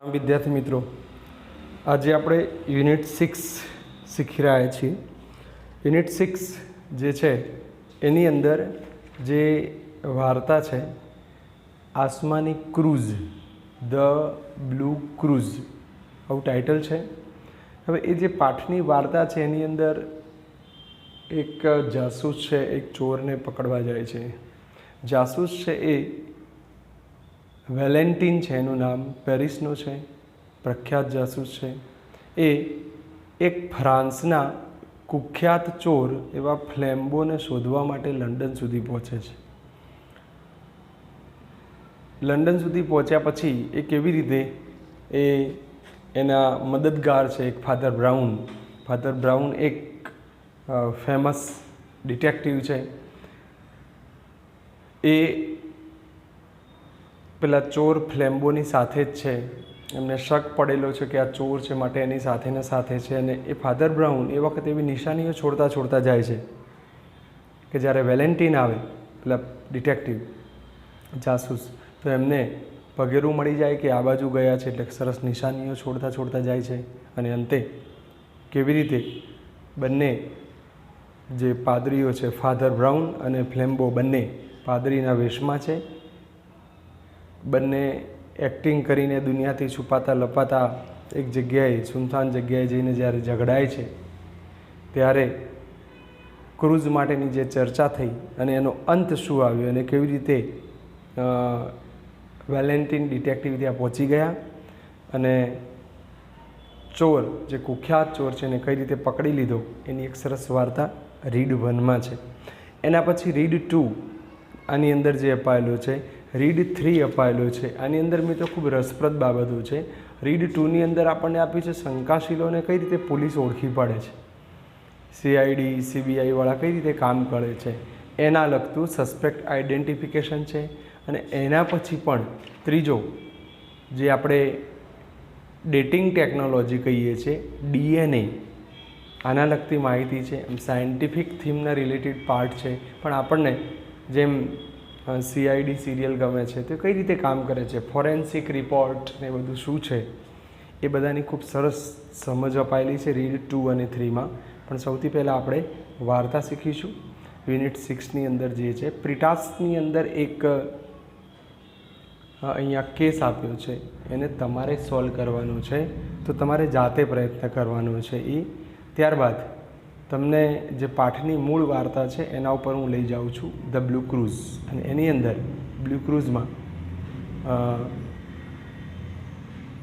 विद्यार्थी मित्रों, आज આપણે યુનિટ 6 શીખી રહ્યા છીએ। યુનિટ 6 જે છે એની અંદર જે વાર્તા છે આસમાની ક્રૂઝ, ધ બ્લુ ક્રૂઝ આવું ટાઇટલ છે। હવે એ જે પાઠની વાર્તા છે એની અંદર એક જાસૂસ છે, એક ચોરને પકડવા જાય છે। જાસૂસ છે એ વેલેન્ટિન છે, એનું નામ પેરિસનો છે, પ્રખ્યાત જાસૂસ છે। એ એક ફ્રાન્સના કુખ્યાત ચોર એવા ફ્લેમ્બોને શોધવા માટે લંડન સુધી પહોંચે છે। લંડન સુધી પહોંચ્યા પછી એ કેવી રીતે એ એના મદદગાર છે એક ફાધર બ્રાઉન એક ફેમસ ડિટેક્ટિવ છે। એ પેલા ચોર ફ્લેમ્બોની સાથે જ છે, એમને શક પડેલો છે કે આ ચોર છે માટે એની સાથે ને સાથે છે। અને એ ફાધર બ્રાઉન એ વખતે એવી નિશાનીઓ છોડતા જાય છે કે જ્યારે વેલેન્ટિન આવે, પેલા ડિટેક્ટિવ જાસૂસ, તો એમને પગેરું મળી જાય કે આ બાજુ ગયા છે, એટલે સરસ નિશાનીઓ છોડતા જાય છે। અને અંતે કેવી રીતે બંને જે પાદરીઓ છે, ફાધર બ્રાઉન અને ફ્લેમ્બો, બંને પાદરીના વેશમાં છે, બંને એક્ટિંગ કરીને દુનિયાથી છુપાતા લપાતા એક જગ્યાએ, સુનસાન જગ્યાએ જઈને જ્યારે ઝઘડાય છે ત્યારે ક્રૂઝ માટેની જે ચર્ચા થઈ અને એનો અંત શું આવ્યો અને કેવી રીતે વેલેન્ટિન ડિટેક્ટિવ ત્યાં પહોંચી ગયા અને ચોર, જે કુખ્યાત ચોર છે એને કઈ રીતે પકડી લીધો, એની એક સરસ વાર્તા રીડ 1માં છે। એના પછી રીડ 2 આની અંદર જે અપાયેલો છે, રીડ 3 અપાયેલો છે। આની અંદર મિત્રો ખૂબ રસપ્રદ બાબતો છે। રીડ 2ની અંદર આપણને આપી છે શંકાશીલોને કઈ રીતે પોલીસ ઓળખી પાડે છે, CID CBI વાળા કઈ રીતે કામ કરે છે, એના લગતું સસ્પેક્ટ આઈડેન્ટિફિકેશન છે। અને એના પછી પણ ત્રીજો જે આપણે ડેટિંગ ટેકનોલોજી કહીએ છીએ, DNA, આના લગતી માહિતી છે। એમ સાયન્ટિફિક થીમના રિલેટેડ પાર્ટ છે, પણ આપણને જેમ CID સિરિયલ ગમે છે તો કઈ રીતે કામ કરે છે, ફોરેન્સિક રિપોર્ટ ને બધું શું છે, એ બધાની ખૂબ સરસ સમજ અપાયેલી છે રીડ 2 અને 3માં। પણ સૌથી પહેલાં આપણે વાર્તા શીખીશું યુનિટ 6ની અંદર જે છે। પ્રિટાસની અંદર એક અહીંયા કેસ આપ્યો છે, એને તમારે સોલ્વ કરવાનો છે, તો તમારે જાતે પ્રયત્ન કરવાનો છે એ। ત્યારબાદ તમને જે પાઠની મૂળ વાર્તા છે એના ઉપર હું લઈ જાઉં છું, ધ બ્લુ ક્રૂઝ। અને એની અંદર બ્લુ ક્રૂઝમાં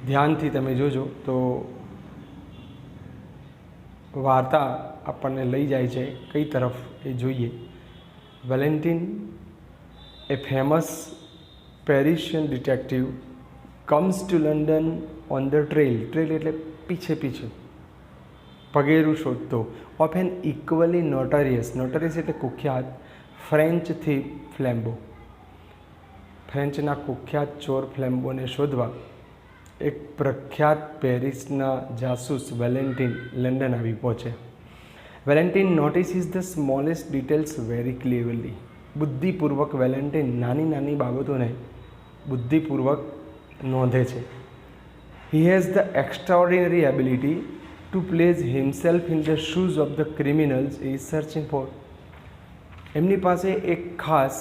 ધ્યાનથી તમે જોજો તો વાર્તા આપણને લઈ જાય છે કઈ તરફ એ જોઈએ। Valentin, a famous Parisian detective, comes to London on the trail એટલે પીછે પગેરું શોધતો, ઓફ એન ઇક્વલી નોટરિયસ એટલે કુખ્યાત ફ્રેન્ચ થીફ ફ્લેમ્બો, ફ્રેન્ચના કુખ્યાત ચોર ફ્લેમ્બોને શોધવા એક પ્રખ્યાત પેરિસના જાસૂસ વેલેન્ટિન લંડન આવી પહોંચે। Valentin notices the smallest details very clearly, બુદ્ધિપૂર્વક વેલેન્ટિન નાની બાબતોને બુદ્ધિપૂર્વક નોંધે છે। He has the extraordinary ability to place himself in the shoes of the criminals he is searching for। એમની પાસે એક ખાસ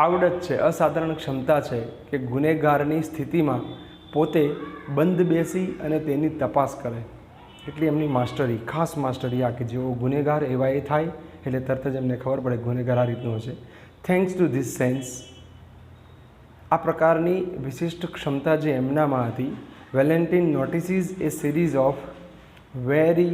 આવડત છે, અસાધારણ ક્ષમતા છે કે ગુનેગારની સ્થિતિમાં પોતે બંધ બેસી અને તેની તપાસ કરે, એટલી એમની માસ્ટરી, ખાસ માસ્ટરી આ કે જેઓ ગુનેગાર એવા એ થાય એટલે તરત જ એમને ખબર પડે ગુનેગાર આ રીતનો હશે। થેન્ક્સ ટુ ધીસ સેન્સ, આ પ્રકારની વિશિષ્ટ ક્ષમતા જે એમનામાં હતી, Valentine notices a series of very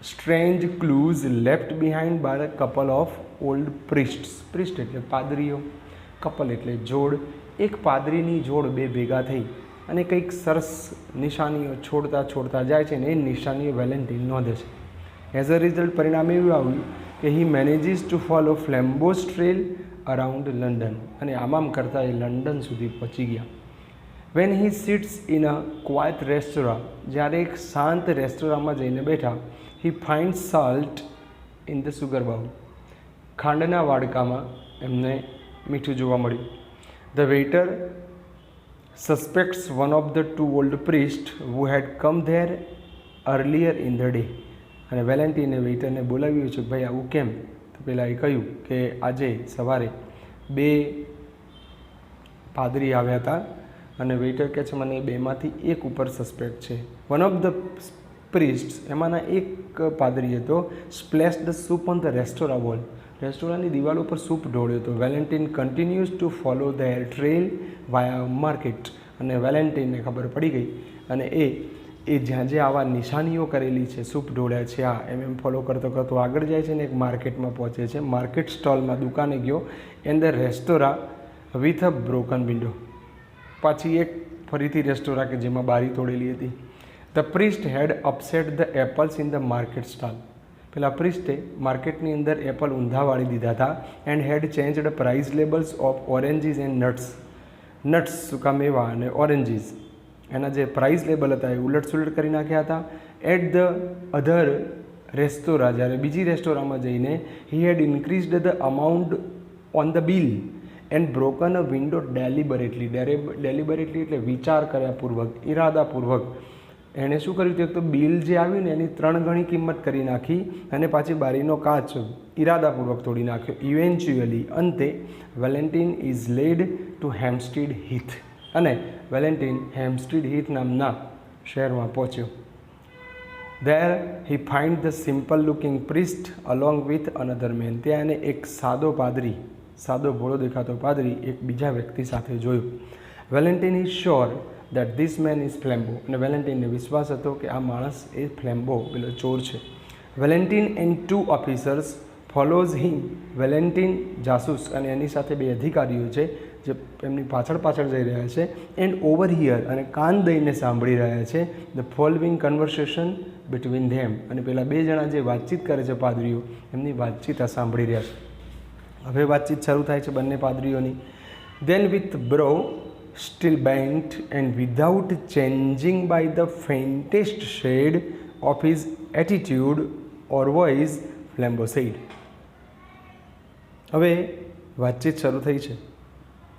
strange clues left behind by a couple of old priests। priest એટલે પાદરીઓ, કપલ એટલે જોડ, એક પાદરીની જોડ બે ભેગા થઈ અને કંઈક સરસ નિશાનીઓ છોડતા જાય છે ને એ નિશાનીઓ વેલેન્ટિન નોંધે છે। એઝ અ રિઝલ્ટ પરિણામ એવું આવ્યું કે he manages to follow Flambeau's trail around London, અને આમ કરતાં એ લંડન સુધી પહોંચી ગયા। When he sits in a quiet restaurant, જ્યારે એક શાંત રેસ્ટોરાંમાં જઈને બેઠા, he find salt in the sugar bowl, ખાંડના વાડકામાં એમને મીઠું જોવા મળ્યું। The waiter suspects one of the two old priest who had come there earlier in the day. અને વેલેન્ટિને વેઇટરને બોલાવ્યું છે, ભાઈ આવું કેમ? તો પેલા એ કહ્યું કે આજે સવારે 2 પાદરી આવ્યા હતા અને વેઇટર કહે છે મને 2માંથી એક ઉપર સસ્પેક્ટ છે. વન ઓફ ધ પ્રિસ્ટ એમાંના એક પાદરી હતો splash the soup on the restaurant wall. રેસ્ટોરન્ટની દિવાલ ઉપર સૂપ ઢોળ્યો હતો. Valentine continues two follow there trail via market. અને વેલેન્ટિનને ખબર પડી ગઈ અને એ જ્યાં જે આવા નિશાનીઓ કરેલી છે, સૂપ ઢોળ્યા છે, આ એમ ફોલો કરતો કરતો આગળ જાય છે ને એક માર્કેટમાં પહોંચે છે. માર્કેટ સ્ટોલમાં દુકાને ગયો and the restaurant with a broken window. પાછી એક ફરીથી રેસ્ટોરાં કે જેમાં બારી તોડેલી હતી. The priest had upset the apples in the market stall. પેલા પ્રિસ્ટે માર્કેટની અંદર એપલ ઊંધા વાળી દીધા હતા. And had changed price labels of oranges and nuts સૂકા મેવા અને ઓરેન્જીસ એના જે પ્રાઇસ લેબલ હતા એ ઉલટ સુલટ કરી નાખ્યા હતા. એટ ધ અધર રેસ્ટોરાં, જ્યારે બીજી રેસ્ટોરાંમાં જઈને he had increased the amount on the bill and broken a window deliberately એટલે વિચાર કર્યા પૂર્વક, ઈરાદાપૂર્વક એણે શું કર્યું હતું? એક તો બિલ જે આવ્યું ને એની 3 ગણી કિંમત કરી નાખી અને પાછી બારીનો કાચ ઈરાદાપૂર્વક તોડી નાખ્યો. ઇવેન્ચ્યુઅલી અંતે Valentin is led to Hampstead Heath. અને વેલેન્ટિન હેમ્પસ્ટીડ હીથ નામના શહેરમાં પહોંચ્યો. There he find the simple looking priest along with another man. ત્યાં એને એક સાદો ભોળો દેખાતો પાદરી એક બીજા વ્યક્તિ સાથે જોયો. Valentin is sure that this man is Flambeau. અને વેલેન્ટિનને વિશ્વાસ હતો કે આ માણસ એ ફ્લેમ્બો પેલો ચોર છે. Valentin and 2 officers follows him. Valentin જાસૂસ અને એની સાથે 2 અધિકારીઓ છે જે એમની પાછળ જઈ રહ્યા છે. એન્ડ ઓવર હિયર અને કાન દઈને સાંભળી રહ્યા છે ધ ફોલોવિંગ કન્વર્સેશન બિટવીન ધેમ. અને પેલા 2 જણા જે વાતચીત કરે છે પાદરીઓ એમની વાતચીત આ સાંભળી રહ્યા છે. હવે વાતચીત શરૂ થાય છે બંને પાદરીઓની. Then with brow still bent and without changing by the faintest shade of his attitude or voice, Flambeau said. હવે વાતચીત શરૂ થઈ છે.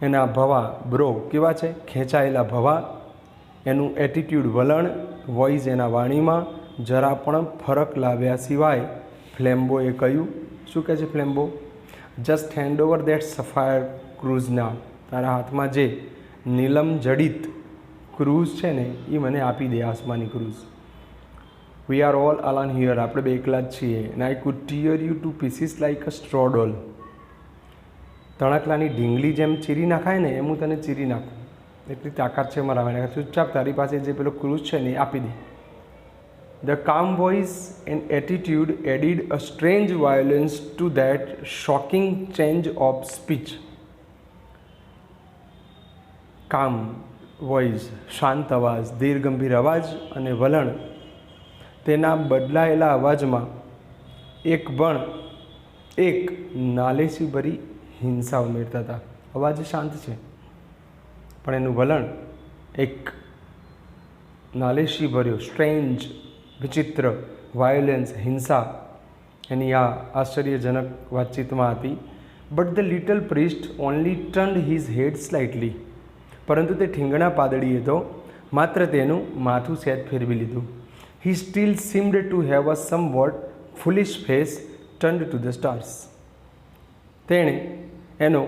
એના ભવા બ્રો કેવા છે? ખેંચાયેલા ભવા. એનું એટીટ્યૂડ વલણ, વોઇસ એના વાણીમાં જરા પણ ફરક લાવ્યા સિવાય ફ્લેમ્બોએ કહ્યું. શું કહે છે Flambeau? Just hand over that sapphire cross now. તારા હાથમાં જે નીલમ જડિત ક્રૂઝ છે ને એ મને આપી દે, આસમાની cross. We are all alone here. આપણે 2 એકલા જ છીએ. And I could tear you to pieces like a straw doll. તણકલાની ઢીંગલી જેમ ચીરી નાખાય ને એમ હું તને ચીરી નાખું, એટલી તાકાત છે મારા મને. ચૂપચાપ તારી પાસે જે પેલો ક્રૂઝ છે ને એ આપી દે. ધ કામ voice and attitude એડિડ a strange violence two that shocking change of speech. કામ વોઇસ, શાંત અવાજ, ધીર ગંભીર અવાજ અને વલણ, તેના બદલાયેલા અવાજમાં એક નાલેસી ભરી હિંસા ઉમેરતા હતા. અવાજ શાંત છે પણ એનું વલણ એક નાલેસી ભર્યો, સ્ટ્રેન્જ, વિચિત્ર, વાયોલન્સ, હિંસા એની આ આશ્ચર્યજનક વાતચીતમાં હતી. But the little priest only turned his head slightly. પરંતુ તે ઠીંગણા પાદળીએ તો માત્ર તેનું માથું સહેજ ફેરવી લીધું. He still seemed to have a somewhat foolish face turned to the stars. તેણે એનો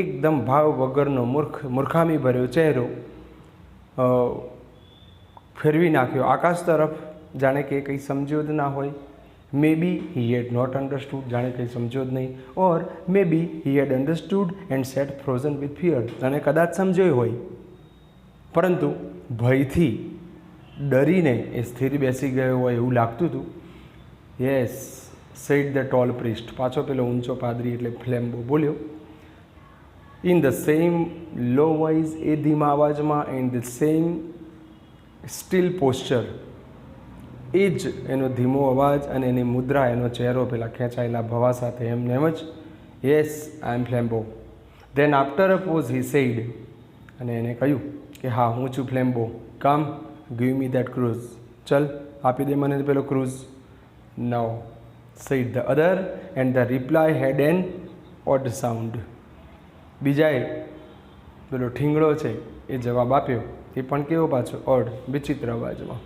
એકદમ ભાવ વગરનો મૂર્ખામી ભર્યો ચહેરો ફેરવી નાખ્યો આકાશ તરફ, જાણે કે કંઈ સમજ્યો જ ના હોય. Maybe he had not understood. જાણે કંઈ સમજ્યો જ નહીં. Or maybe he had understood and sat frozen with fear. અને કદાચ સમજ્યો હોય પરંતુ ભયથી ડરીને એ સ્થિર બેસી ગયો હોય એવું લાગતું હતું. Yes said the tall priest. પાછો પેલો ઊંચો પાદરી એટલે ફ્લેમ્બો બોલ્યો. In the same low voice, એ ધીમા અવાજમાં. And the same still posture, એ જ એનો ધીમો અવાજ અને એની મુદ્રા, એનો ચહેરો પેલા ખેંચાયેલા ભવા સાથે એમને એમ જ. Yes I am Flambeau. Then after a pause he said. અને એને કહ્યું કે હા હું છું Flambeau. Come give me that cross. ચલ આપી દે મને પેલો ક્રૂઝ. No said the other and the reply had an odd sound. બીજાએ પેલો ઠીંગડો છે એ જવાબ આપ્યો, એ પણ કેવો પાછો ઓડ, વિચિત્ર અવાજમાં,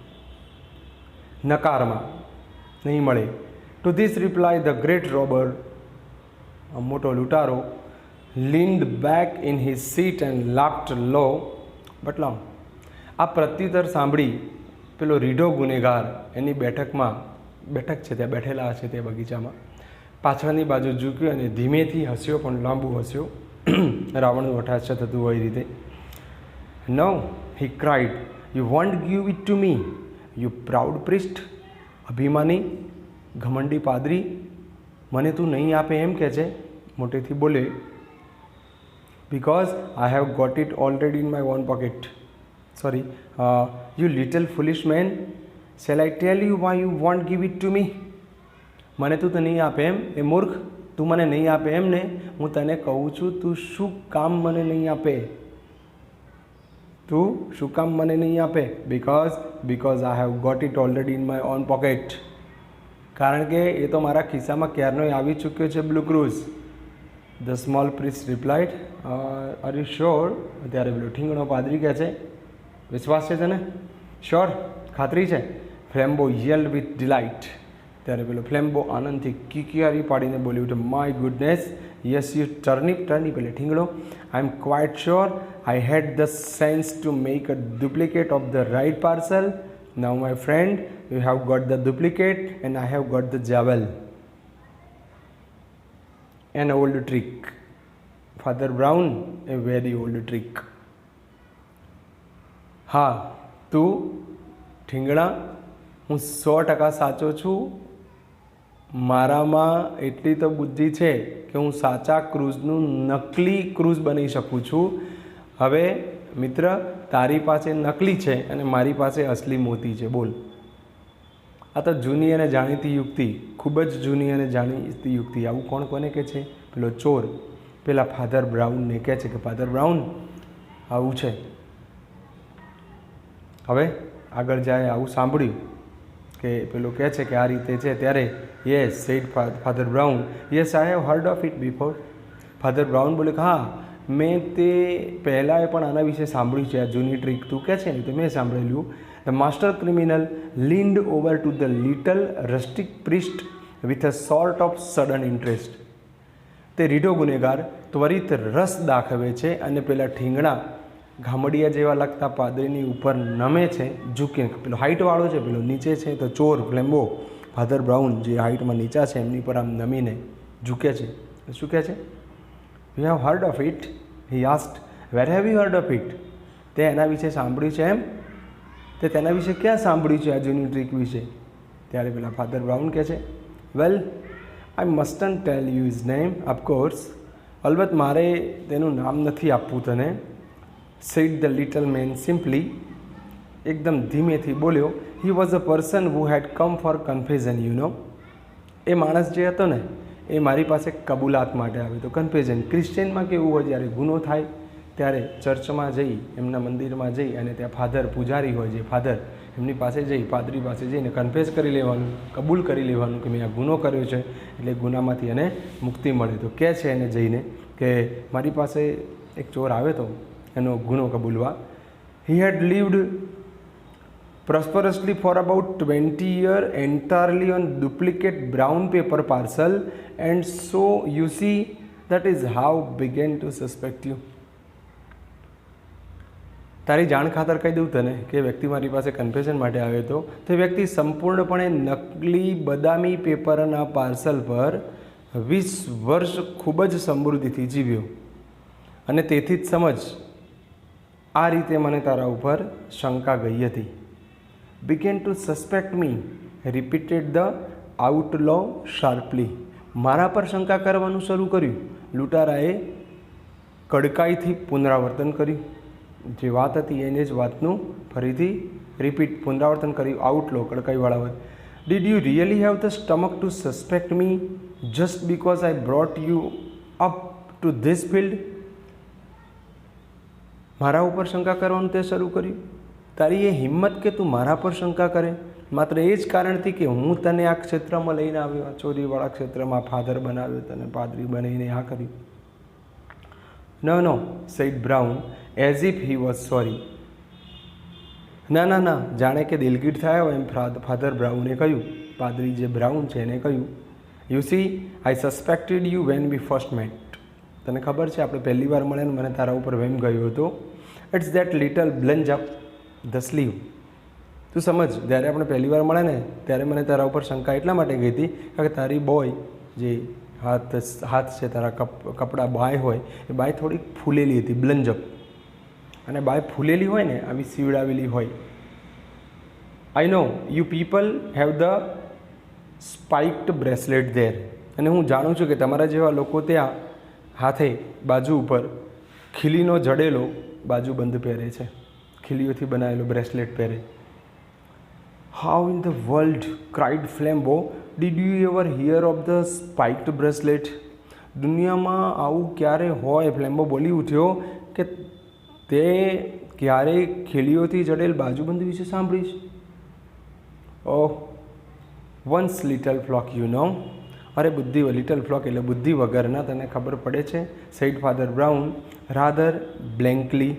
નકારમાં, નહીં મળે. Two this reply the great robber, મોટો લૂંટારો, leaned back in his seat and laughed low but loud. આ પ્રત્યુત્તર સાંભળી પેલો રીઢો ગુનેગાર એની બેઠક છે ત્યાં બેઠેલા છે તે બગીચામાં, પાછળની બાજુ ઝૂક્યો અને ધીમેથી હસ્યો, પણ લાંબુ હસ્યો, રાવણનું હઠાશ થતું હોય રીતે. No, he cried, you won't give it to me, you proud priest. અભિમાની, ઘમંડી પાદરી, મને તું નહીં આપે એમ કહે છે, મોટેથી બોલે. Because I have got it already in my own pocket. Sorry, you little foolish man, shall I tell you why you won't give it to me? મને તું તો નહીં આપે એમ, એ મૂર્ખ, તું મને નહીં આપે એમ ને, હું તને કહું છું તું શું કામ મને નહીં આપે, તું શું કામ મને નહીં આપે? Because I have got it already in my own pocket. કારણ કે એ તો મારા ખિસ્સામાં ક્યારનો આવી ચૂક્યો છે blue cruise. The small priest replied, are you sure? ત્યારે પેલો ઠીંગણો પાદરી કહે છે, વિશ્વાસ છે તને? શ્યોર, ખાતરી છે? ફ્લેમ્બો yelled with delight. ત્યારે પેલો ફ્લેમ્બો આનંદથી કિકિયારી પાડીને બોલી ઉઠે, my goodness, yes you turnip એટલે ઠીંગણો, I am quite sure I had the sense to make a duplicate of the right parcel. Now my friend, you have got the duplicate and I have got the jewels. An old trick. Father Brown, a very old trick. હા, તું ઠીંગણા, હું 100% સાચો છું. મારામાં એટલી તો બુદ્ધિ છે કે હું સાચા ક્રૂઝનું નકલી ક્રૂઝ બની શકું છું. હવે મિત્ર, તારી પાસે નકલી છે અને મારી પાસે અસલી મોતી છે. બોલ. આ તો જૂની અને જાણીતી યુક્તિ, ખૂબ જ જૂની અને જાણીતી યુક્તિ. આવું કોણ કોને કહે છે? પેલો ચોર પેલા ફાધર બ્રાઉનને કહે છે કે ફાધર બ્રાઉન આવું છે. હવે આગળ જાય, આવું સાંભળ્યું કે પેલો કહે છે કે આ રીતે છે, ત્યારે yes said Father Brown, yes I have heard of it before. Father Brown બોલે કે હા, મેં તે પહેલાં પણ આના વિશે સાંભળ્યું છે, આ જૂની ટ્રીક તું કહે છે ને તો મેં સાંભળેલું. The master criminal leaned over to the little rustic priest with a sort of sudden interest. તે રીઢો ગુનેગાર ત્વરિત રસ દાખવે છે અને પેલા ઠીંગણા ગામડિયા જેવા લાગતા પાદરીની ઉપર નમે છે, ઝૂકીને. પેલો હાઇટવાળો છે, પેલો નીચે છે, તો ચોર ફ્લેમ્બો ફાધર બ્રાઉન જે હાઇટમાં નીચા છે એમની પર આમ નમીને ઝૂકે છે. શું કહે છે? You have heard of it? He asked, where have you heard of it? તે એના વિશે સાંભળ્યું છે એમ? તે તેના વિશે ક્યાં સાંભળ્યું છે આ જૂની ટ્રીક વિશે? ત્યારે પેલા ફાધર બ્રાઉન કહે છે, well I mustn't tell you his name, of course, અલબત્ત મારે તેનું નામ નથી આપવું તને. Said the little man simply, એકદમ ધીમેથી બોલ્યો. He was a person who had come for confession, you know. એ માણસ જે હતો ને એ મારી પાસે કબૂલાત માટે આવ્યો હતો. કન્ફેઝન ક્રિશ્ચિયનમાં કેવું હોય, જ્યારે ગુનો થાય ત્યારે ચર્ચમાં જઈ, એમના મંદિરમાં જઈ અને ત્યાં ફાધર પૂજારી હોય જે ફાધર, એમની પાસે જઈ, પાદરી પાસે જઈને કન્ફેસ કરી લેવાનું, કબૂલ કરી લેવાનું કે મેં આ ગુનો કર્યો છે, એટલે ગુનામાંથી એને મુક્તિ મળે. તો કહે છે એને જઈને કે મારી પાસે એક ચોર આવ્યો હતો એનો ગુનો કબૂલવા. હી હેડ લીવડ prosperously for about 20 years entirely on duplicate brown paper parcel, and so you see that is how began to suspect you. તારી જાણ ખાતર કહી દઉં તને કે વ્યક્તિ મારી પાસે કન્ફેશન માટે આવ્યો હતો, તો એ વ્યક્તિ સંપૂર્ણપણે નકલી બદામી પેપરના પાર્સલ પર 20 વર્ષ ખૂબ જ સમૃદ્ધિથી જીવ્યો, અને તેથી જ સમજ આ રીતે મને તારા ઉપર શંકા ગઈ હતી. began to suspect me, repeated the outlaw sharply. મારા પર શંકા કરવાનું શરૂ કર્યું. લૂંટારાએ કડકાઈથી પુનરાવર્તન કર્યું. જે વાત હતી એને જ વાતનું ફરીથી રિપીટ પુનરાવર્તન કર્યું. આઉટલો કડકાઈવાળા વાત. Did you really have the stomach to suspect me just because I brought you up to this field? મારા ઉપર શંકા કરવાનું તે શરૂ કર્યું. તારી એ હિંમત કે તું મારા પર શંકા કરે માત્ર એ જ કારણથી કે હું તને આ ક્ષેત્રમાં લઈને આવ્યો, આ ચોરીવાળા ક્ષેત્રમાં ફાધર બનાવ્યો, તને પાદરી બનાવીને આ કર્યું. No, said Brown, as if he was sorry. ના, જાણે કે દિલગીર થયા હોય એમ ફાધર બ્રાઉને કહ્યું. પાદરી જે બ્રાઉન છે એને કહ્યું, you see, I suspected you when we first met. તને ખબર છે આપણે પહેલી વાર મળે ને મને તારા ઉપર વેમ ગયો હતો. It's that little bulge up the sleeve. તું સમજ, જ્યારે આપણે પહેલી વાર મળે ને ત્યારે મને તારા ઉપર શંકા એટલા માટે ગઈ હતી કારણ કે તારી બોય જે હાથ છે તારા કપડાં બાય હોય એ બાય થોડીક ફૂલેલી હતી, બ્લન્જ અપ. અને બાય ફૂલેલી હોય ને આવી સીવડાવેલી હોય. I know you people have the spiked bracelet there. અને હું જાણું છું કે તમારા જેવા લોકો ત્યાં હાથે બાજુ ઉપર ખીલીનો જડેલો બાજુબંધ પહેરે છે, ખીલીઓથી બનાવેલો બ્રેસલેટ પહેરે. How in the world, cried Flambeau, did you ever hear of the spiked bracelet? દુનિયામાં આવું ક્યારે હોય? ફ્લેમ્બો બોલી ઉઠ્યો કે તે ક્યારેય ખીલીઓથી જડેલ બાજુબંધ વિશે સાંભળીશ? Oh, one's little flock you know. અરે બુદ્ધિ, લિટલ ફ્લોક એટલે બુદ્ધિ વગરના, તને ખબર પડે છે? સેડ ફાધર બ્રાઉન રાધર બ્લેન્કલી,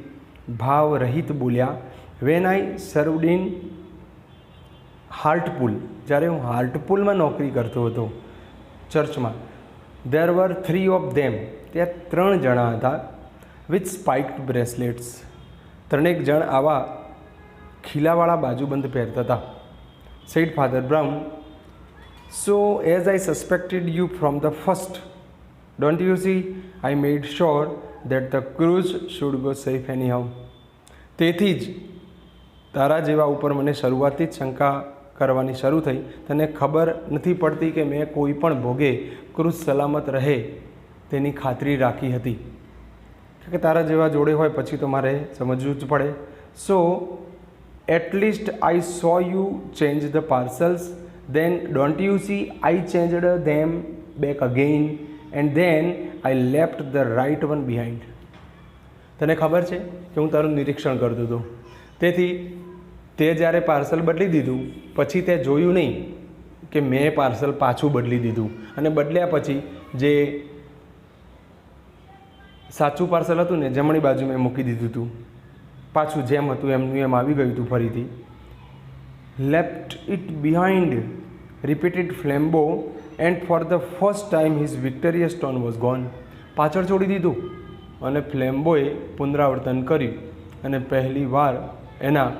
ભાવ રહિત બોલ્યા. વેન આઈ સર્વડ ઇન હાર્ટપુલ, જ્યારે હું હાર્ટપુલમાં નોકરી કરતો હતો ચર્ચમાં, દેર વર 3 ઓફ ધેમ, ત્યાં 3 જણા હતા વિથ સ્પાઇક્ડ બ્રેસલેટ્સ. 3 જણ આવા ખીલાવાળા બાજુબંધ પહેરતા હતા. Said Father Brown, so as I suspected you from the first, don't you see, I made sure that the cross should go safe anyhow. તેથી જ તારા જેવા ઉપર મને શરૂઆતથી જ શંકા કરવાની શરૂ થઈ. તને ખબર નથી પડતી કે મેં કોઈ પણ ભોગે ક્રૂઝ સલામત રહે તેની ખાતરી રાખી હતી. કે તારા જેવા જોડે હોય પછી તો મારે સમજવું જ પડે. So at least I saw you change the parcels, then don't you see I changed them back again and then I left the right one behind. તને ખબર છે કે હું તારું નિરીક્ષણ કરતો હતો, તેથી તે જ્યારે પાર્સલ બદલી દીધું પછી તે જોયું નહીં કે મેં પાર્સલ પાછું બદલી દીધું, અને બદલ્યા પછી જે સાચું પાર્સલ હતું ને જમણી બાજુ મેં મૂકી દીધું હતું, પાછું જેમ હતું એમનું એમ આવી ગયું હતું ફરીથી. Left it behind, repeated Flambeau, and for the first time his victorious tone was gone. પાછળ છોડી દીધું અને ફ્લેમ્બોએ પુનરાવર્તન કર્યું, અને પહેલી વાર એના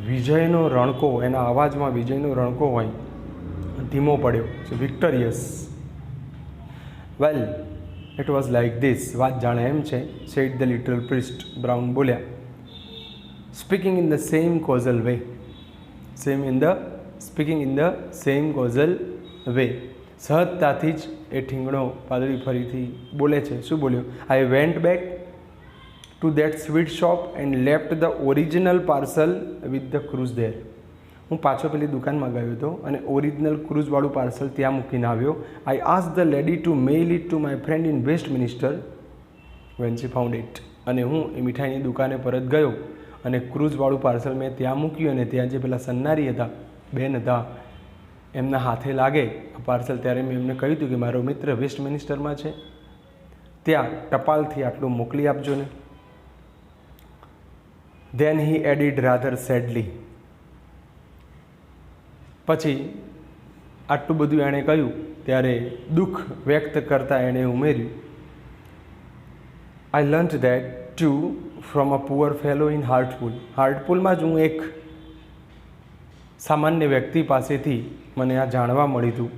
વિજયનો રણકો, એના અવાજમાં વિજયનો રણકો હોય ધીમો પડ્યો છે, victorious. Well, it was like this, વાત જાણે એમ છે, said the little priest, Brown બોલ્યા. Speaking in the same casual way, speaking in the same casual way. સહજતાથી જ એ ઠીંગણો પાદરી ફરીથી બોલે છે. શું બોલ્યો? I went back to that sweet shop and left the original parcel with the cruise there. હું પાછો પેલી દુકાનમાં ગયો હતો અને ઓરિજિનલ ક્રૂઝવાળું પાર્સલ ત્યાં મૂકીને આવ્યો. I ask the lady to mail it to my friend in Westminster when she found it. અને હું એ મીઠાઈની દુકાને પરત ગયો અને ક્રૂઝવાળું પાર્સલ મેં ત્યાં મૂક્યું, અને ત્યાં જે પેલા સન્નારી હતા, બેન હતા, એમના હાથે લાગે આ પાર્સલ, ત્યારે મેં એમને કહ્યું હતું કે મારો મિત્ર વેસ્ટમિનિસ્ટરમાં છે, ત્યાં ટપાલથી આટલું મોકલી આપજો ને. Then he added rather sadly. પછી આટલું બધું એણે કહ્યું ત્યારે દુઃખ વ્યક્ત કરતા એણે ઉમેર્યું, I learnt that too from a poor fellow in Hartpool. હાર્ટપુલમાં જ હું એક સામાન્ય વ્યક્તિ પાસેથી મને આ જાણવા મળ્યું હતું.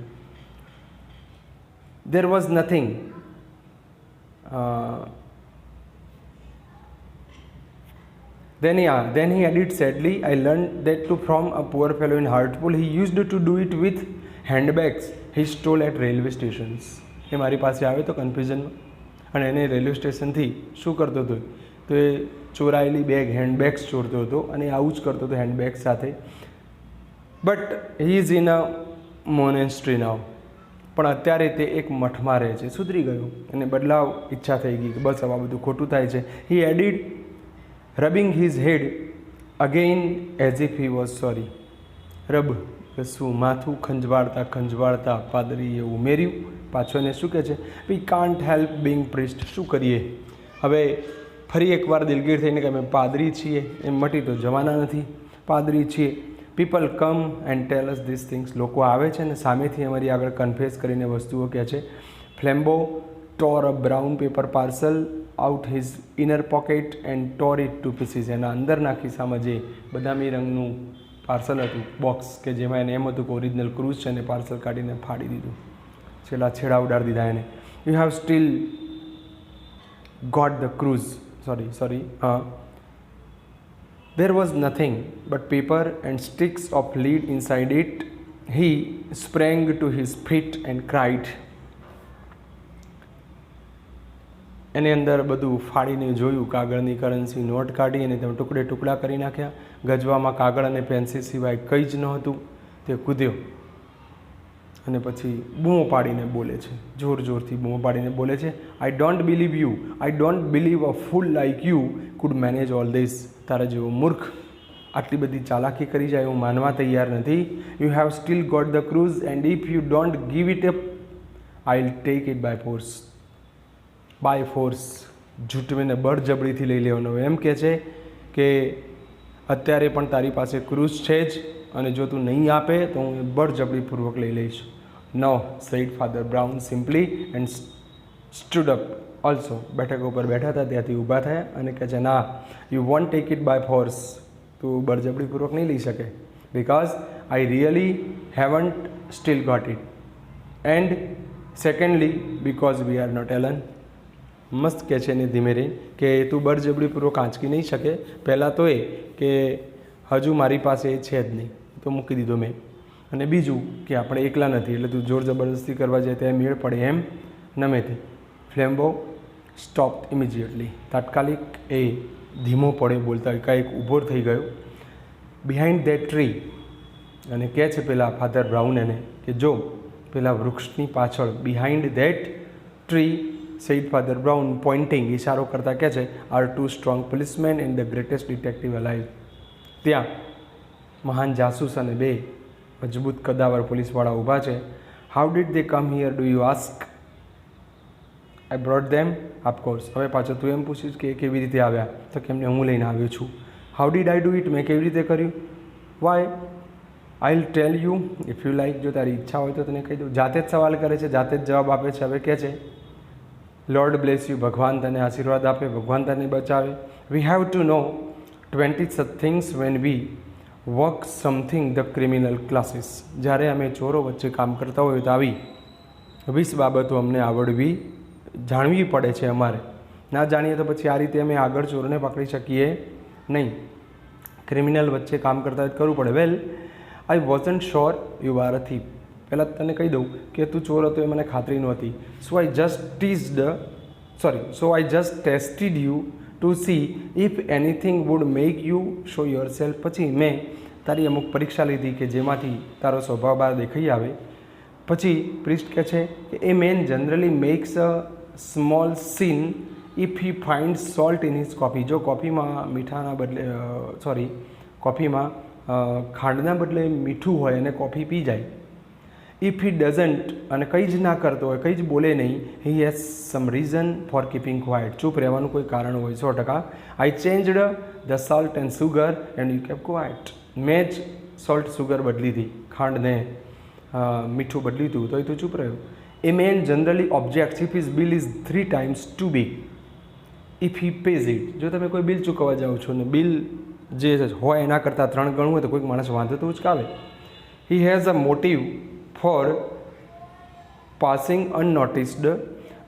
There was nothing Then he added sadly, I learned that too from a poor fellow in Hartpool. He used to do it with handbags he stole at railway stations. એ મારી પાસે આવ્યો તો કન્ફ્યુઝનમાં, અને એને રેલવે સ્ટેશનથી શું કરતો હતો તો એ ચોરાયેલી બેગ, હેન્ડબેગ્સ ચોરતો હતો, અને આવું જ કરતો હતો હેન્ડબેગ સાથે. But he is in a monastery now. પણ અત્યારે તે એક મઠમાં રહે છે. સુધરી ગયો અને બદલાવ ઈચ્છા થઈ ગઈ કે બસ હવે આ બધું ખોટું થાય છે. He added rubbing his head again as if he was sorry. Rub શું માથું ખંજવાળતા પાદરીએ ઉમેર્યું. પાછો એને શું કહે છે? We can't help Bing priest. શું કરીએ, હવે ફરી એકવાર દિલગીર થઈને કે અમે પાદરી છીએ એમ મટી તો જવાના નથી. પાદરી છીએ. People come and tell us this things. લોકો આવે છે ને સામેથી અમારી આગળ કન્ફેસ કરીને વસ્તુઓ કહે છે. ફ્લેમ્બો tore a brown paper parcel out his inner pocket and tore it to pieces. એના અંદરના ખિસ્સામાં જે બદામી રંગનું પાર્સલ હતું, બોક્સ, કે જેમાં એને એમ હતું કે ઓરિજિનલ ક્રૂઝ છે, એને પાર્સલ કાઢીને ફાડી દીધું, છેડા ઉડાડી દીધા એને. You have still got the cross. Sorry there was nothing but paper and sticks of lead inside it. He sprang to his feet and cried. એની અંદર બધું ફાડીને જોયું, કાગળની કરન્સી નોટ કાઢી અને તેમાં ટુકડા કરી નાખ્યા. ગજવામાં કાગળ અને પેન્સિલ સિવાય કંઈ જ નહોતું. તે કૂદ્યો અને પછી બૂમો પાડીને બોલે છે, જોરથી બૂમો પાડીને બોલે છે. I don't believe you. I don't believe a full like you could manage all this. તારા જેવો મૂર્ખ આટલી બધી ચાલાકી કરી જાય હું માનવા તૈયાર નથી. You have still got the cross and if you don't give it up I will take it by force. By force, જૂટવીને બળજબરીથી લઈ લેવાનો. એમ કહે છે કે અત્યારે પણ તારી પાસે ક્રૂઝ છે જ, અને જો તું નહીં આપે તો હું બળજબરીપૂર્વક લઈ લઈશ. No, said Father Brown simply and stood up also. બેઠક ઉપર બેઠા હતા ત્યાંથી ઊભા થયા અને કહે છે, ના, you won't take it by force. તું બળજબરીપૂર્વક નહીં લઈ શકે. Because I really haven't still got it. And secondly because we are not alone. મસ્ત કહે છે એને ધીમે રહીને કે તું બળજબરીપૂર્વક આંચકી નહીં શકે. પહેલાં તો એ કે હજુ મારી પાસે એ છે જ નહીં, તો મૂકી દીધો મેં. અને બીજું કે આપણે એકલા નથી, એટલે તું જોર જબરદસ્તી કરવા જાય ત્યાં મેળ પડે એમ નમેથી. ફ્લેમ્બો સ્ટોપ ઇમિજિએટલી. તાત્કાલિક એ ધીમો પડે બોલતા એકાએક ઊભો થઈ ગયો. Behind that tree. અને કહે છે પેલા ફાધર બ્રાઉન એને કે જો પેલા વૃક્ષની પાછળ, behind that tree, said Father Brown pointing, ઇશારો કરતાં કહે છે, are two strong policemen and the greatest detective alive. ત્યાં મહાન જાસૂસ અને બે મજબૂત કદાવર પોલીસવાળા ઊભા છે. How did they come here do you ask? I brought them of course. હવે પાછો તું એમ પૂછીશ કે કેવી રીતે આવ્યા, તો કેમને હું લઈને આવ્યો છું. How did I do it? મેં કેવી રીતે કર્યું. Why? I will tell you if you like. જો તારી ઈચ્છા હોય તો તને કહી દઉં. જાતે જ સવાલ કરે છે, જાતે જ જવાબ આપે છે. હવે કહે છે, લોર્ડ બ્લેસ યુ. ભગવાન તને આશીર્વાદ આપે, ભગવાન તને બચાવે. We have to know 20 such things when we work something the criminal classes. જ્યારે અમે ચોરો વચ્ચે કામ કરતા હોઈએ તો આવી 20 બાબતો અમને જાણવી પડે છે અમારે. ના જાણીએ તો પછી આ રીતે અમે આગળ ચોરને પકડી શકીએ નહીં. ક્રિમિનલ વચ્ચે કામ કરતા કરવું પડે. Well, I wasn't sure you are a thief. પહેલાં તને કહી દઉં કે તું ચોર હતો એ મને ખાતરી નહોતી. So I just tested you to see if anything would make you show yourself. પછી મેં તારી અમુક પરીક્ષા લીધી કે જેમાંથી તારો સ્વભાવ બહાર દેખાઈ આવે. પછી પ્રિસ્ટ કહે છે કે a man generally makes a small scene if he find salt in his coffee. જો કોફીમાં કોફીમાં ખાંડના બદલે મીઠું હોય અને કોફી પી જાય. ઇફ હી ડઝન્ટ, અને કંઈ જ ના કરતો હોય, કંઈ જ બોલે નહીં, he has some reason for keeping quiet. ચૂપ રહેવાનું કોઈ કારણ હોય 100%. I changed the salt and sugar and you kept quiet. મેં જ સોલ્ટ સુગર બદલી હતી, ખાંડને મીઠું બદલી હતું, તો એ તું ચૂપ રહ્યો. A man generally objects if his bill is 3 times too big if he pays it. જો તમે કોઈ બિલ ચૂકવવા જાઓ છો ને બિલ જે હોય એના કરતાં 3 ગણું હોય તો કોઈક માણસ વાંધો તો ઉચકાવે. He has a motive for passing unnoticed.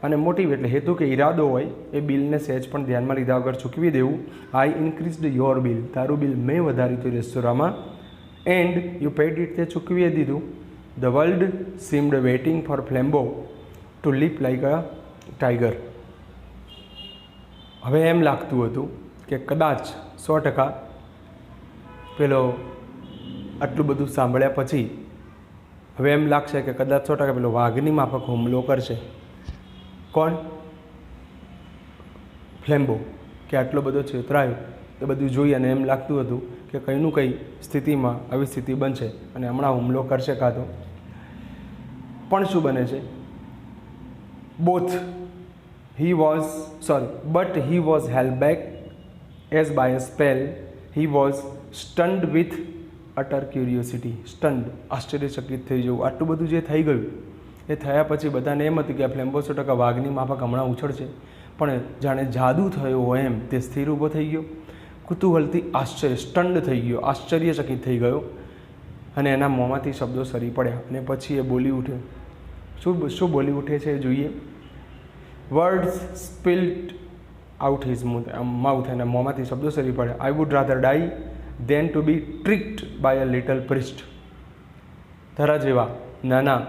અને મોટિવ એટલે હેતુ કે ઈરાદો હોય એ બિલને સહેજ પણ ધ્યાનમાં લીધા વગર ચૂકવી દેવું. I increased your bill. તારું બિલ મેં વધાર્યું હતું રેસ્ટોરાંમાં. And you paid it. તે ચૂકવી દીધું. The world seemed waiting for Flambeau to leap like a tiger. હવે એમ લાગતું હતું કે કદાચ 100% પેલો આટલું બધું સાંભળ્યા પછી હવે એમ લાગશે કે કદાચ 100% પેલો વાઘની માફક હુમલો કરશે. કોણ? ફ્લેમ્બો. કે આટલો બધો છેતરાયો એ બધું જોઈ અને એમ લાગતું હતું કે કંઈનું કંઈ સ્થિતિમાં આવી સ્થિતિ બનશે અને હમણાં હુમલો કરશે કાં તો. પણ શું બને છે? Both but he was held back as by a spell. He was stunned with utter curiosity. Stunned, આશ્ચર્યચકિત થઈ જવું. આટલું બધું જે થઈ ગયું એ થયા પછી બધાને એમ હતું કે આ ફ્લેમ્બો 100% વાઘની માફક હમણાં ઉછળશે, પણ જાણે જાદુ થયો હોય એમ તે સ્થિર ઊભો થઈ ગયો, કુતૂહલથી સ્ટન્ડ થઈ ગયો, આશ્ચર્યચકિત થઈ ગયો, અને એના મોંમાંથી શબ્દો સરી પડ્યા અને પછી એ બોલી ઉઠ્યો. શું બોલી ઉઠે છે એ જોઈએ. Words spilled out his mouth, એના મોંમાંથી શબ્દો સરી પડ્યા. I would rather die than to be tricked by a little priest. તારા જેવા નાના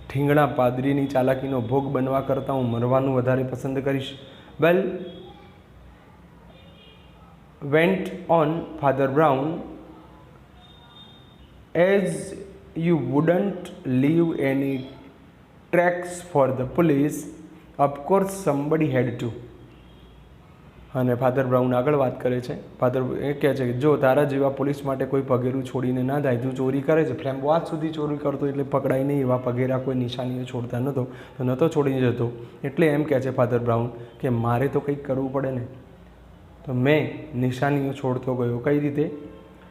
ઠીંગણા પાદરીની ચાલાકીનો ભોગ બનવા કરતાં હું મરવાનું વધારે પસંદ કરીશ. Well, went on Father Brown, as you wouldn't leave any tracks for the police, of course somebody had to. અને ફાધર બ્રાઉન આગળ વાત કરે છે. ફાધર એ કહે છે કે જો તારા જેવા પોલીસ માટે કોઈ પગેરું છોડીને ના જાય, તું ચોરી કરે છે. ફ્લેમ્બો આજ સુધી ચોરી કરતો એટલે પકડાય નહીં, એવા પગેરા કોઈ નિશાનીઓ છોડતા નહોતો, તો નહોતો છોડીને જતો. એટલે એમ કહે છે ફાધર બ્રાઉન કે મારે તો કંઈક કરવું પડે ને, તો મેં નિશાનીઓ છોડતો ગયો. કઈ રીતે?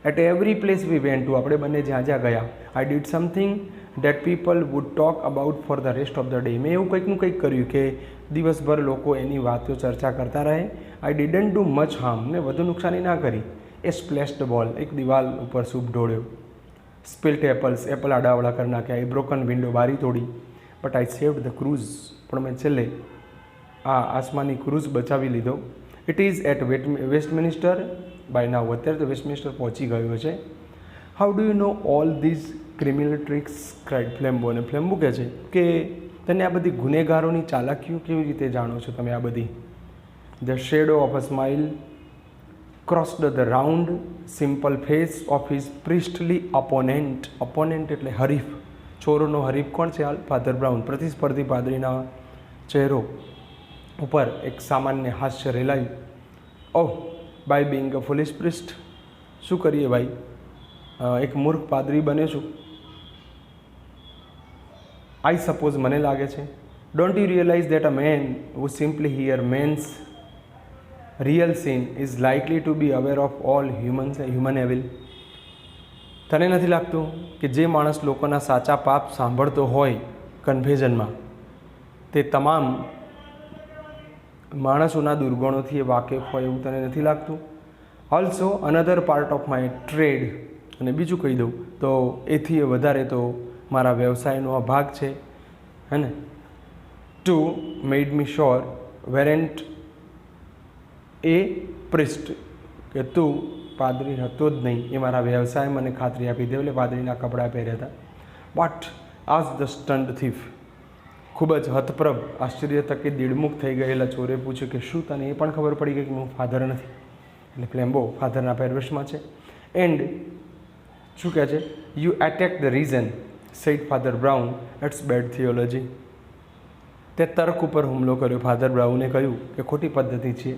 At every place we went to, આપણે બંને જ્યાં જ્યાં ગયા. I did something that people would talk about for the rest of the day. મેં એવું કંઈકનું કંઈક કર્યું કે દિવસભર લોકો એની વાતો ચર્ચા કરતા રહે. આઈ ડીડન્ટ ડુ મચ હાર્મ, મેં વધુ નુકસાની ના કરી. એ સ્પ્લેશ્ડ બોલ, એક દિવાલ ઉપર સૂપ ઢોળ્યો. સ્પિલ્ટ એપલ્સ, એપલ આડાવડા કરી નાખ્યા. એ બ્રોકન વિન્ડો, બારી તોડી. But I saved the cross, પણ મેં છેલ્લે આ આસમાની ક્રૂઝ બચાવી લીધો. It is at Westminster by now, અત્યારે તો વેસ્ટમિનિસ્ટર પહોંચી ગયો છે. How do you know all these criminal tricks cried Flambeau. અને ફ્લેમ્બો કહે છે કે તને આ બધી ગુનેગારોની ચાલાકીઓ કેવી રીતે જાણો છો તમે આ બધી? The shadow of a smile crossed the round simple face of his priestly opponent. Opponent એટલે હરીફ. ચોરોનો હરીફ કોણ છે? હાલ ફાધર બ્રાઉન. પ્રતિસ્પર્ધી પાદરીના ચહેરો ઉપર એક સામાન્ય હાસ્ય રેલાયું. Oh, by being a foolish priest. શું કરીએ ભાઈ, એક મૂર્ખ પાદરી બન્યો છું. આઈ સપોઝ, મને લાગે છે. Don't you realise that a man who simply hear men's real sin is likely to be aware of all human evil. તને નથી લાગતું કે જે માણસ લોકોના સાચા પાપ સાંભળતો હોય કન્ફેઝનમાં, તે તમામ માણસોના દુર્ગુણોથી એ વાકેફ હોય એવું તને નથી લાગતું? Also another part of my trade, અને બીજું કહી દઉં તો એથી વધારે તો મારા વ્યવસાયનો આ ભાગ છે, હે ને. ટુ મેડ મી શ્યોર વેરેન્ટ એ પ્રિસ્ટ, કે તું પાદરી હતો જ નહીં એ મારા વ્યવસાય મને ખાતરી આપી દે. એટલે પાદરીના કપડાં પહેર્યા હતા. બટ આઝ ધ સ્ટન્ડ થીફ, ખૂબ જ હતપ્રભ આશ્ચર્ય તકે દીડમુખ થઈ ગયેલા ચોરે પૂછ્યું કે શું તને એ પણ ખબર પડી ગઈ કે હું ફાધર નથી? એટલે ફ્લેમ્બો ફાધરના પહેરવેશમાં છે. એન્ડ શું કહે છે? You attack the reason said Father Brown, it's bad theology. તે તર્ક ઉપર હુમલો કર્યો. ફાધર બ્રાઉને કહ્યું કે ખોટી પદ્ધતિ છે.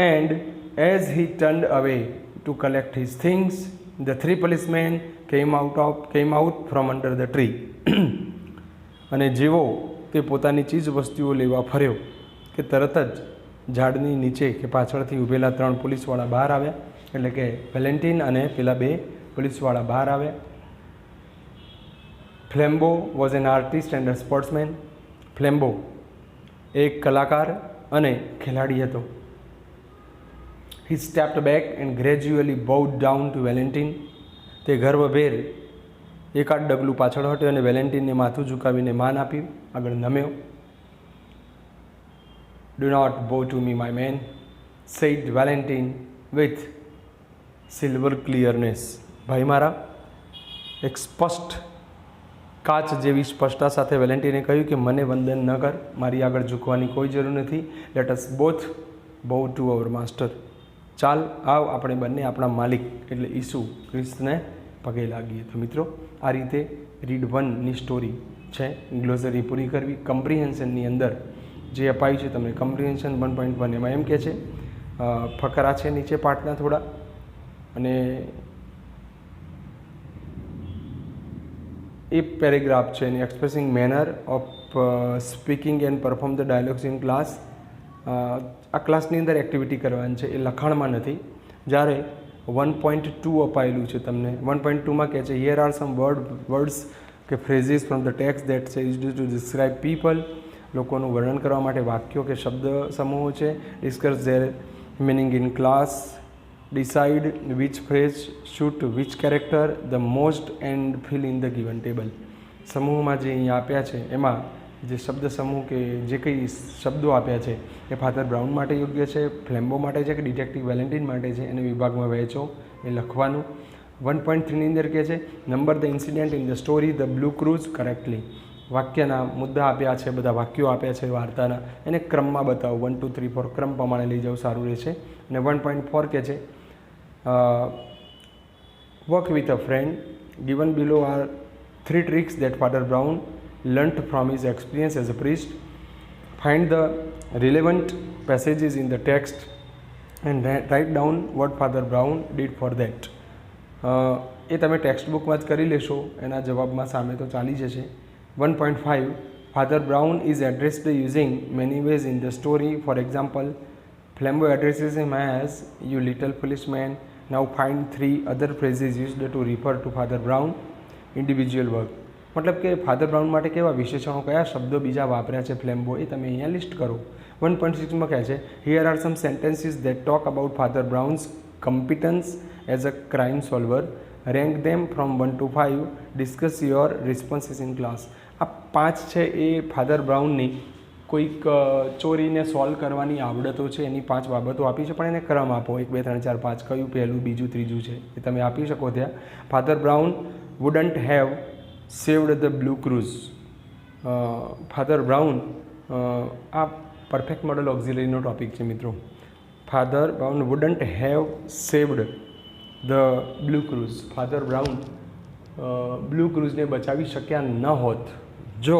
એન્ડ એઝ હી ટર્ન્ડ અવે two collect his things, the three policeman came out from under the tree. અને જેવો તે પોતાની ચીજ વસ્તુઓ લેવા ફર્યો કે તરત જ ઝાડની નીચે કે પાછળથી ઊભેલા 3 પોલીસવાળા બહાર આવ્યા. એટલે કે વેલેન્ટિન અને પેલા 2 પોલીસવાળા બહાર આવ્યા. Flambeau was an artist and a sportsman. Flambeau એક કલાકાર અને ખેલાડી હતો. He stepped back and gradually bowed down to Valentin. તે ગર્વભેર એકાદ ડગલું પાછળ હટ્યો અને વેલેન્ટિનને માથું ઝુકાવીને માન આપ્યું, આગળ નમ્યો. Do not bow to me my man, said Valentin with silver clearness. ભાઈ મારા, એક સ્પષ્ટ કાચ જેવી સ્પષ્ટતા સાથે વેલેન્ટિને કહ્યું કે મને વંદન ન કર, મારી આગળ ઝૂકવાની કોઈ જરૂર નથી. લેટ અસ બોથ બોવ ટુ અવર માસ્ટર. ચાલ આવ, આપણે બંને આપણા માલિક એટલે ઈસુ ખ્રિસ્તને પગે લાગીએ. તો મિત્રો, આ રીતે રીડ 1ની સ્ટોરી છે ગ્લોઝરી પૂરી કરવી. કમ્પ્રિહેન્શનની અંદર જે અપાયું છે તમને કમ્પ્રિહેન્શન 1.1, એમાં એમ કે છે ફકરા છે નીચે પાઠના થોડા, અને એ પેરેગ્રાફ છે એની expressing manner of speaking and perform the dialogues in class. આ ક્લાસની અંદર એક્ટિવિટી કરવાની છે, એ લખાણમાં નથી. જ્યારે 1.2 અપાયેલું છે તમને, 1.2માં કહે છે હિયર આર સમ વર્ડ્સ કે phrases from the text that છે ઇઝ ટુ ડિસ્ક્રાઇબ પીપલ. લોકોનું વર્ણન કરવા માટે વાક્યો કે શબ્દ સમૂહો છે. Discuss their meaning in class. Decide which phrase suit which character the most and fill in the given table. સમૂહમાં જે અહીંયા આપ્યા છે એમાં જે શબ્દ સમૂહ કે જે કંઈ શબ્દો આપ્યા છે એ ફાધર બ્રાઉન માટે યોગ્ય છે, ફ્લેમ્બો માટે છે કે ડિટેક્ટિવ વેલેન્ટિન માટે છે, એને વિભાગમાં વહેંચો, એ લખવાનું. 1.3ની અંદર કહે છે number the incident in the story the Blue Cross correctly. વાક્યના મુદ્દા આપ્યા છે, બધા વાક્યો આપ્યા છે વાર્તાના, એને ક્રમમાં બતાવો. 1, 2, 3, 4 ક્રમ પ્રમાણે લઈ જાઓ, સારું રહેશે. અને 1.4 કહે છે work with a friend. Given below are 3 tricks that Father Brown learnt from his experience as a priest. Find the relevant passages in the text and write down what Father Brown did for that. એ તમે text બુકમાં જ કરી લેશો, એના જવાબમાં સામે તો ચાલી જશે. 1.5 Father Brown is addressed using many ways in the story. For example, Flambeau addresses him as "you little foolish man." Now find 3 other phrases used to refer to Father Brown. Individual work. મતલબ કે father brown માટે કેવા વિશેષણો, કયા શબ્દો બીજા વાપર્યા છે ફ્લેમ્બો, એ તમે અહીંયા લિસ્ટ કરો. 1.6માં કહે છે here are some sentences that talk about Father Brown's competence as a crime solver. Rank them from 1 to 5. Discuss your responses in class. આ 5 છે એ ફાધર બ્રાઉનની કોઈક ચોરીને સોલ્વ કરવાની આવડતો છે, એની 5 બાબતો આપી છે, પણ એને ક્રમ આપો. 1, 2, 3, 4, 5 કયું પહેલું, બીજું, ત્રીજું છે એ તમે આપી શકો ત્યાં. Father Brown wouldn't have saved the blue cruise. Father Brown, આ પરફેક્ટ મોડલ ઓક્ઝિલરીનો ટોપિક છે મિત્રો. Father Brown wouldn't have saved the blue cruise. Father Brown blue ક્રૂઝને બચાવી શક્યા ન હોત. જો,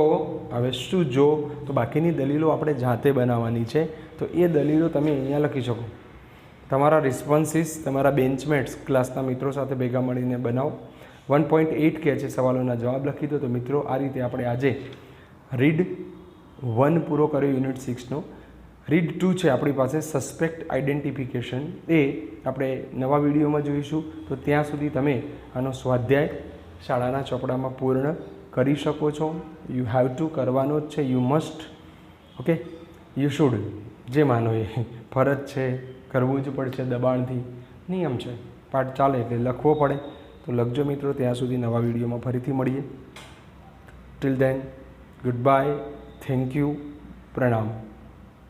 હવે શું જો, તો બાકીની દલીલો આપણે જાતે બનાવવાની છે, તો એ દલીલો તમે અહીંયા લખી શકો. તમારા રિસ્પોન્સીસ તમારા બેન્ચમેટ્સ ક્લાસના મિત્રો સાથે ભેગા મળીને બનાવો. 1.8 કહે છે સવાલોના જવાબ લખી દો. તો મિત્રો આ રીતે આપણે આજે રીડ 1 પૂરો કર્યો યુનિટ 6નો. રીડ 2 છે આપણી પાસે સસ્પેક્ટ આઇડેન્ટિફિકેશન, એ આપણે નવા વિડીયોમાં જોઈશું. તો ત્યાં સુધી તમે આનો સ્વાધ્યાય શાળાના ચોપડામાં પૂર્ણ કરી શકો છો. યુ હેવ ટુ કરવાનો જ છે, you must, okay, you should, જે માનો એ ફરજ છે, કરવું જ પડશે, દબાણથી નિયમ છે, પાઠ ચાલે એટલે લખવો પડે. તો લખજો મિત્રો. ત્યાં સુધી નવા વિડીયોમાં ફરીથી મળીએ. Till then, good bye, thank you, પ્રણામ.